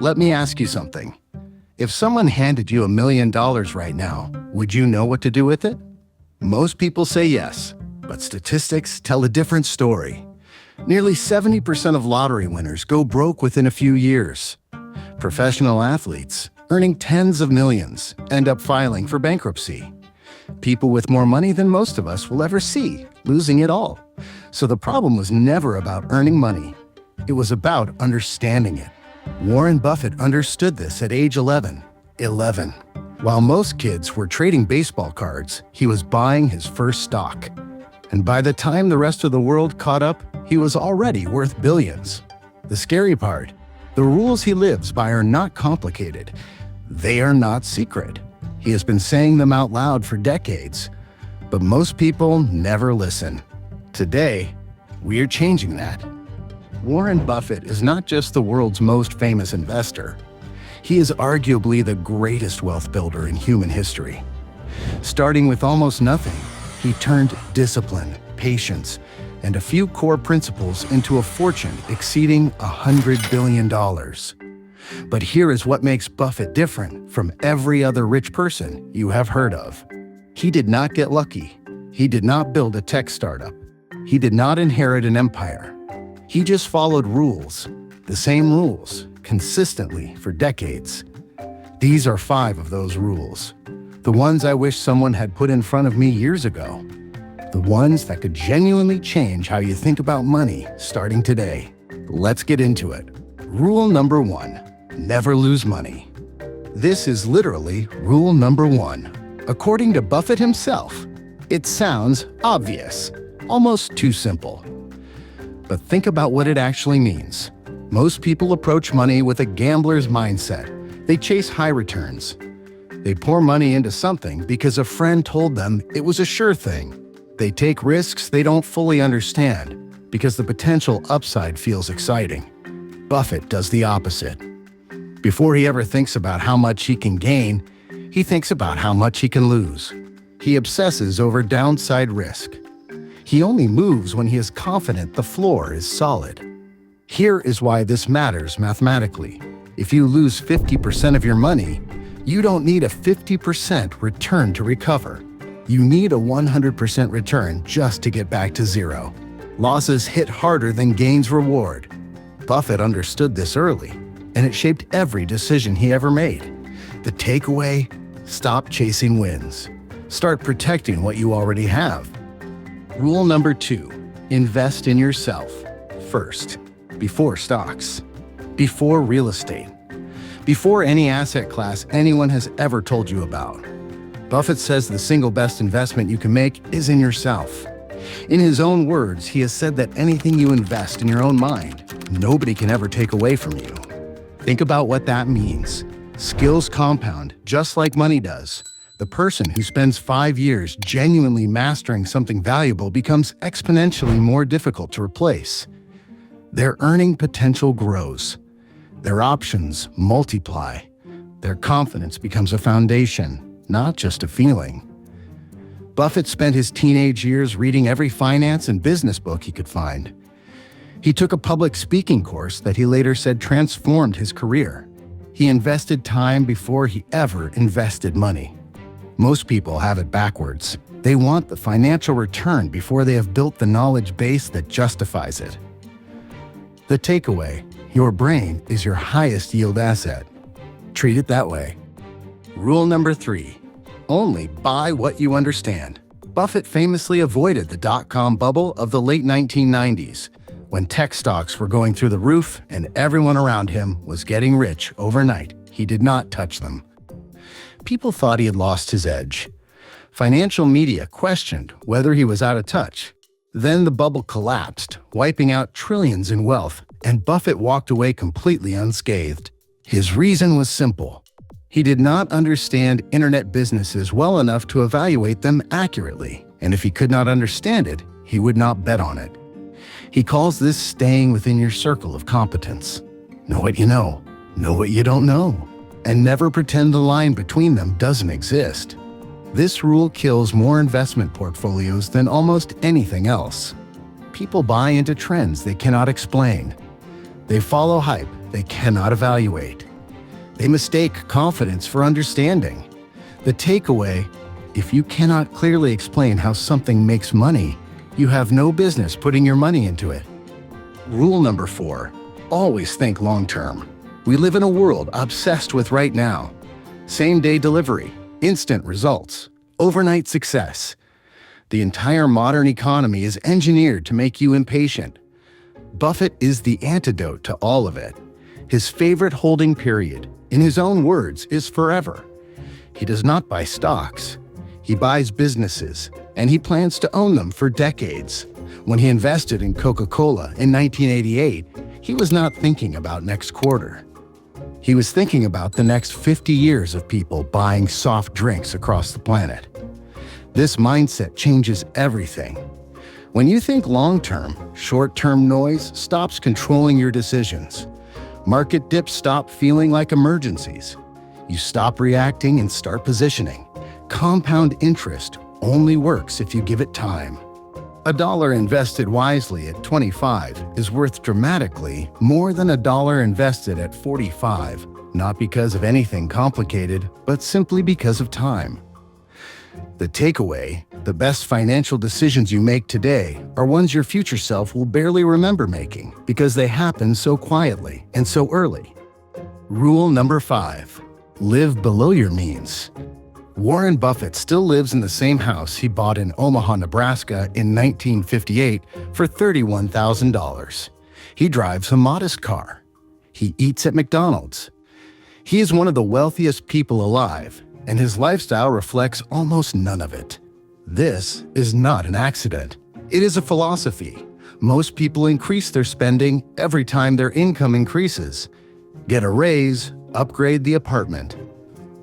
Let me ask you something. If someone handed you $1 million right now, would you know what to do with it? Most people say yes, but statistics tell a different story. Nearly 70% of lottery winners go broke within a few years. Professional athletes, earning tens of millions, end up filing for bankruptcy. People with more money than most of us will ever see, losing it all. So the problem was never about earning money. It was about understanding it. Warren Buffett understood this at age 11. While most kids were trading baseball cards, he was buying his first stock. And by the time the rest of the world caught up, he was already worth billions. The scary part, the rules he lives by are not complicated. They are not secret. He has been saying them out loud for decades, but most people never listen. Today, we are changing that. Warren Buffett is not just the world's most famous investor. He is arguably the greatest wealth builder in human history. Starting with almost nothing, he turned discipline, patience, and a few core principles into a fortune exceeding $100 billion. But here is what makes Buffett different from every other rich person you have heard of. He did not get lucky. He did not build a tech startup. He did not inherit an empire. He just followed rules, the same rules, consistently for decades. These are 5 of those rules. The ones I wish someone had put in front of me years ago. The ones that could genuinely change how you think about money starting today. Let's get into it. Rule number 1, never lose money. This is literally rule number 1. According to Buffett himself, it sounds obvious, almost too simple. But think about what it actually means. Most people approach money with a gambler's mindset. They chase high returns. They pour money into something because a friend told them it was a sure thing. They take risks they don't fully understand because the potential upside feels exciting. Buffett does the opposite. Before he ever thinks about how much he can gain, he thinks about how much he can lose. He obsesses over downside risk. He only moves when he is confident the floor is solid. Here is why this matters mathematically. If you lose 50% of your money, you don't need a 50% return to recover. You need a 100% return just to get back to zero. Losses hit harder than gains reward. Buffett understood this early, and it shaped every decision he ever made. The takeaway: stop chasing wins. Start protecting what you already have. Rule number 2, invest in yourself first, before stocks, before real estate, before any asset class anyone has ever told you about. Buffett says the single best investment you can make is in yourself. In his own words, he has said that anything you invest in your own mind, nobody can ever take away from you. Think about what that means. Skills compound, just like money does. The person who spends 5 years genuinely mastering something valuable becomes exponentially more difficult to replace. Their earning potential grows. Their options multiply. Their confidence becomes a foundation, not just a feeling. Buffett spent his teenage years reading every finance and business book he could find. He took a public speaking course that he later said transformed his career. He invested time before he ever invested money. Most people have it backwards. They want the financial return before they have built the knowledge base that justifies it. The takeaway: your brain is your highest yield asset. Treat it that way. Rule number 3, only buy what you understand. Buffett famously avoided the dot-com bubble of the late 1990s, when tech stocks were going through the roof and everyone around him was getting rich overnight. He did not touch them. People thought he had lost his edge. Financial media questioned whether he was out of touch. Then the bubble collapsed, wiping out trillions in wealth, and Buffett walked away completely unscathed. His reason was simple. He did not understand internet businesses well enough to evaluate them accurately, and if he could not understand it, he would not bet on it. He calls this staying within your circle of competence. Know what you know what you don't know, and never pretend the line between them doesn't exist. This rule kills more investment portfolios than almost anything else. People buy into trends they cannot explain. They follow hype they cannot evaluate. They mistake confidence for understanding. The takeaway: if you cannot clearly explain how something makes money, you have no business putting your money into it. Rule number 4: always think long-term. We live in a world obsessed with right now. Same-day delivery, instant results, overnight success. The entire modern economy is engineered to make you impatient. Buffett is the antidote to all of it. His favorite holding period, in his own words, is forever. He does not buy stocks. He buys businesses, and he plans to own them for decades. When he invested in Coca-Cola in 1988, he was not thinking about next quarter. He was thinking about the next 50 years of people buying soft drinks across the planet. This mindset changes everything. When you think long-term, short-term noise stops controlling your decisions. Market dips stop feeling like emergencies. You stop reacting and start positioning. Compound interest only works if you give it time. $1 invested wisely at 25 is worth dramatically more than $1 invested at 45, not because of anything complicated, but simply because of time. The takeaway: the best financial decisions you make today are ones your future self will barely remember making because they happen so quietly and so early. Rule number 5: live below your means. Warren Buffett still lives in the same house he bought in Omaha, Nebraska in 1958 for $31,000. He drives a modest car. He eats at McDonald's. He is one of the wealthiest people alive, and his lifestyle reflects almost none of it. This is not an accident. It is a philosophy. Most people increase their spending every time their income increases. Get a raise, upgrade the apartment.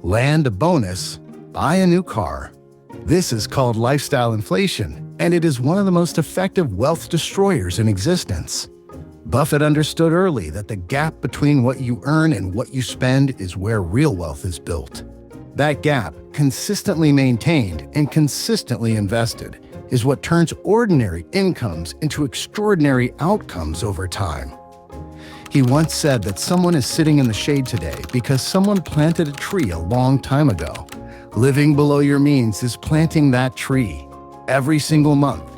Land a bonus, buy a new car. This is called lifestyle inflation, and it is one of the most effective wealth destroyers in existence. Buffett understood early that the gap between what you earn and what you spend is where real wealth is built. That gap, consistently maintained and consistently invested, is what turns ordinary incomes into extraordinary outcomes over time. He once said that someone is sitting in the shade today because someone planted a tree a long time ago. Living below your means is planting that tree every single month.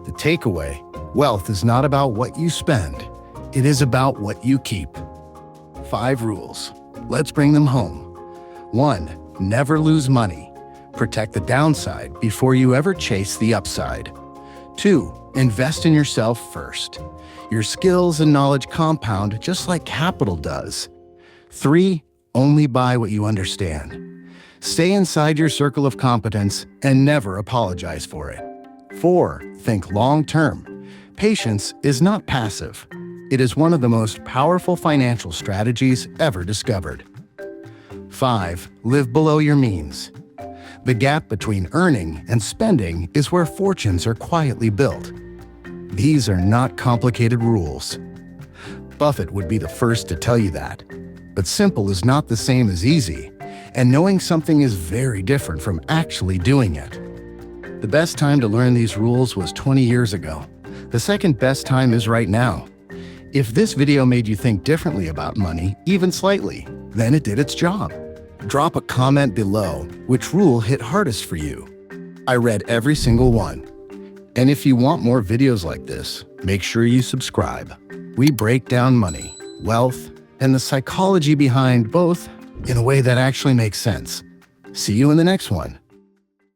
The takeaway: wealth is not about what you spend. It is about what you keep. 5 rules. Let's bring them home. 1. Never lose money. Protect the downside before you ever chase the upside. 2. Invest in yourself first. Your skills and knowledge compound just like capital does. 3. Only buy what you understand. Stay inside your circle of competence and never apologize for it. 4. Think long-term. Patience is not passive. It is one of the most powerful financial strategies ever discovered. 5. Live below your means. The gap between earning and spending is where fortunes are quietly built. These are not complicated rules. Buffett would be the first to tell you that. But simple is not the same as easy, and knowing something is very different from actually doing it. The best time to learn these rules was 20 years ago. The second best time is right now. If this video made you think differently about money, even slightly, then it did its job. Drop a comment below which rule hit hardest for you. I read every single one. And if you want more videos like this, make sure you subscribe. We break down money, wealth, and the psychology behind both in a way that actually makes sense. See you in the next one.